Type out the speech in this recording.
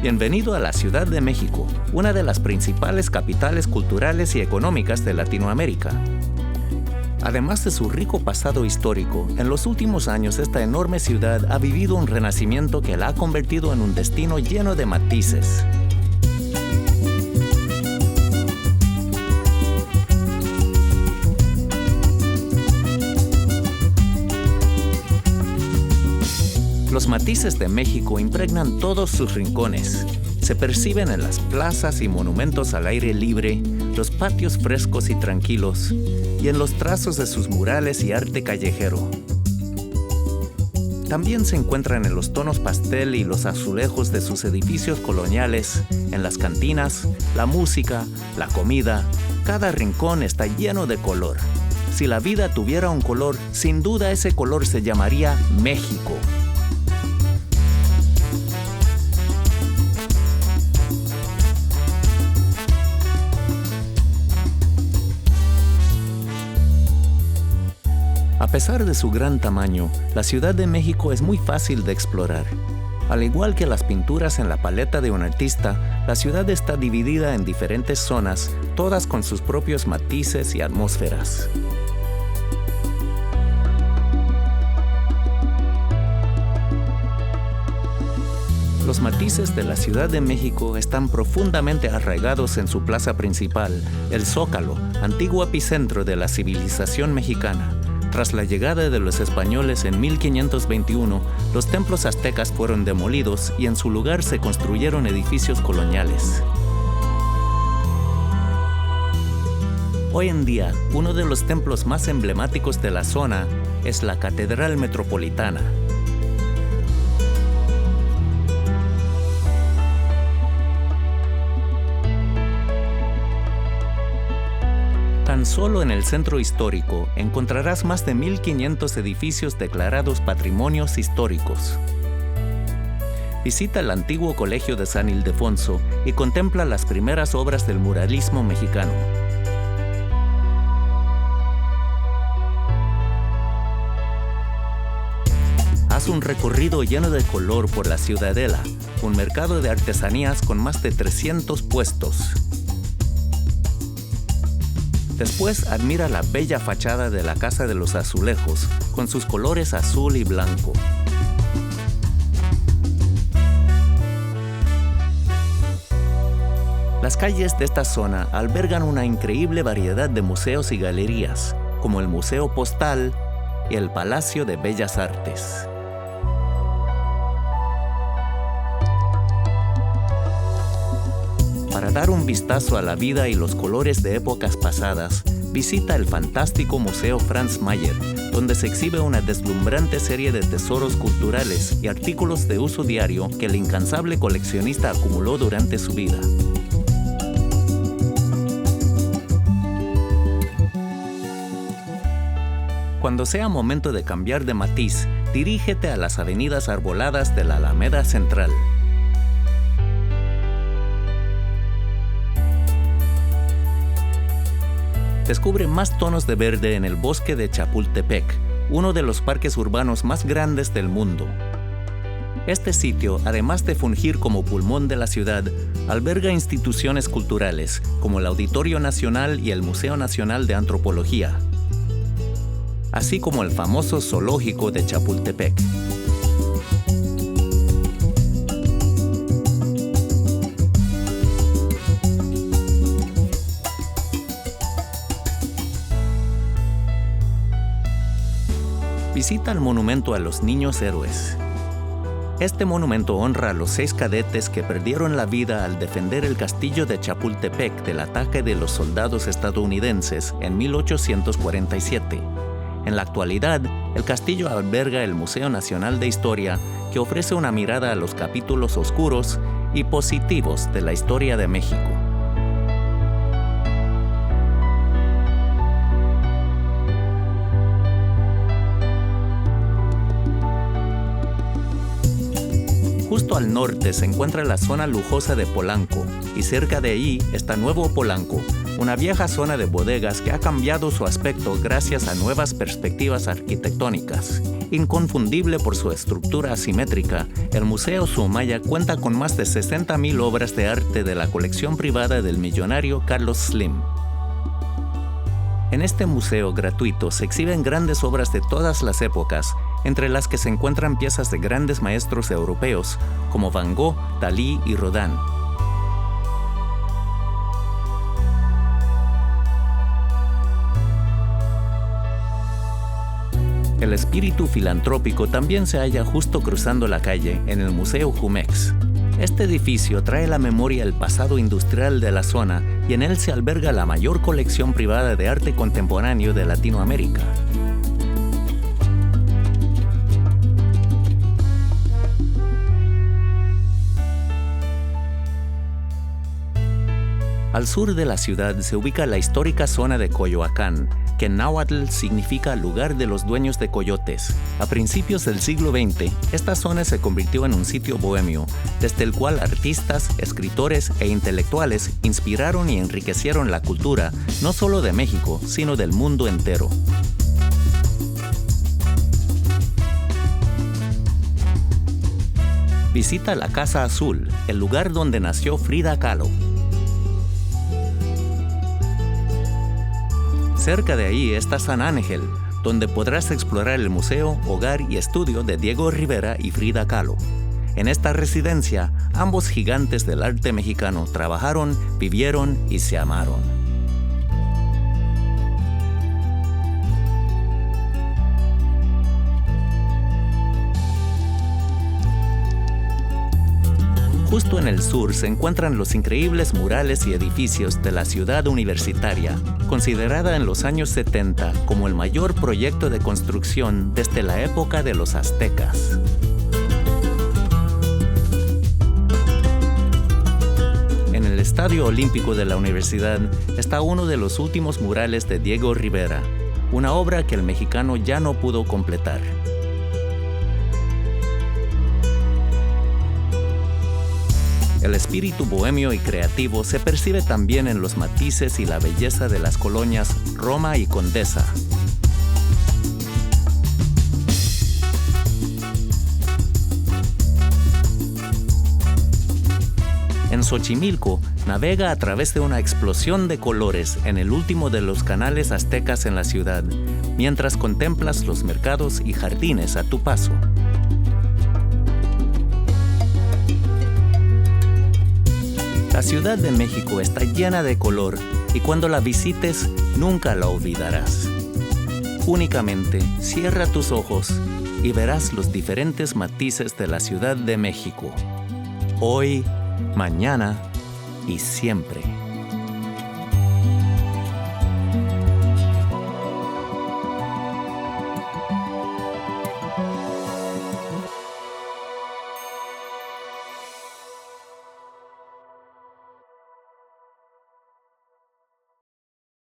Bienvenido a la Ciudad de México, una de las principales capitales culturales y económicas de Latinoamérica. Además de su rico pasado histórico, en los últimos años esta enorme ciudad ha vivido un renacimiento que la ha convertido en un destino lleno de matices. Los matices de México impregnan todos sus rincones. Se perciben en las plazas y monumentos al aire libre, los patios frescos y tranquilos, y en los trazos de sus murales y arte callejero. También se encuentran en los tonos pastel y los azulejos de sus edificios coloniales, en las cantinas, la música, la comida. Cada rincón está lleno de color. Si la vida tuviera un color, sin duda ese color se llamaría México. A pesar de su gran tamaño, la Ciudad de México es muy fácil de explorar. Al igual que las pinturas en la paleta de un artista, la ciudad está dividida en diferentes zonas, todas con sus propios matices y atmósferas. Los matices de la Ciudad de México están profundamente arraigados en su plaza principal, el Zócalo, antiguo epicentro de la civilización mexicana. Tras la llegada de los españoles en 1521, los templos aztecas fueron demolidos y en su lugar se construyeron edificios coloniales. Hoy en día, uno de los templos más emblemáticos de la zona es la Catedral Metropolitana. Tan solo en el centro histórico encontrarás más de 1,500 edificios declarados patrimonios históricos. Visita el antiguo Colegio de San Ildefonso y contempla las primeras obras del muralismo mexicano. Haz un recorrido lleno de color por la Ciudadela, un mercado de artesanías con más de 300 puestos. Después admira la bella fachada de la Casa de los Azulejos, con sus colores azul y blanco. Las calles de esta zona albergan una increíble variedad de museos y galerías, como el Museo Postal y el Palacio de Bellas Artes. Para dar un vistazo a la vida y los colores de épocas pasadas, visita el fantástico Museo Franz Mayer, donde se exhibe una deslumbrante serie de tesoros culturales y artículos de uso diario que el incansable coleccionista acumuló durante su vida. Cuando sea momento de cambiar de matiz, dirígete a las avenidas arboladas de la Alameda Central. Descubre más tonos de verde en el bosque de Chapultepec, uno de los parques urbanos más grandes del mundo. Este sitio, además de fungir como pulmón de la ciudad, alberga instituciones culturales como el Auditorio Nacional y el Museo Nacional de Antropología, así como el famoso Zoológico de Chapultepec. Visita el monumento a los niños héroes. Este monumento honra a los 6 cadetes que perdieron la vida al defender el castillo de Chapultepec del ataque de los soldados estadounidenses en 1847. En la actualidad, el castillo alberga el Museo Nacional de Historia, que ofrece una mirada a los capítulos oscuros y positivos de la historia de México. Justo al norte se encuentra la zona lujosa de Polanco, y cerca de ahí está Nuevo Polanco, una vieja zona de bodegas que ha cambiado su aspecto gracias a nuevas perspectivas arquitectónicas. Inconfundible por su estructura asimétrica, el Museo Soumaya cuenta con más de 60,000 obras de arte de la colección privada del millonario Carlos Slim. En este museo gratuito se exhiben grandes obras de todas las épocas, entre las que se encuentran piezas de grandes maestros europeos como Van Gogh, Dalí y Rodin. El espíritu filantrópico también se halla justo cruzando la calle, en el Museo Jumex. Este edificio trae a la memoria el pasado industrial de la zona y en él se alberga la mayor colección privada de arte contemporáneo de Latinoamérica. Al sur de la ciudad se ubica la histórica zona de Coyoacán, que en náhuatl significa lugar de los dueños de coyotes. A principios del siglo XX, esta zona se convirtió en un sitio bohemio, desde el cual artistas, escritores e intelectuales inspiraron y enriquecieron la cultura, no solo de México, sino del mundo entero. Visita la Casa Azul, el lugar donde nació Frida Kahlo. Cerca de ahí está San Ángel, donde podrás explorar el museo, hogar y estudio de Diego Rivera y Frida Kahlo. En esta residencia, ambos gigantes del arte mexicano trabajaron, vivieron y se amaron. Justo en el sur se encuentran los increíbles murales y edificios de la ciudad universitaria, considerada en los años 70 como el mayor proyecto de construcción desde la época de los aztecas. En el Estadio Olímpico de la universidad está uno de los últimos murales de Diego Rivera, una obra que el mexicano ya no pudo completar. El espíritu bohemio y creativo se percibe también en los matices y la belleza de las colonias Roma y Condesa. En Xochimilco, navega a través de una explosión de colores en el último de los canales aztecas en la ciudad, mientras contemplas los mercados y jardines a tu paso. La Ciudad de México está llena de color y cuando la visites nunca la olvidarás. Únicamente cierra tus ojos y verás los diferentes matices de la Ciudad de México. Hoy, mañana y siempre.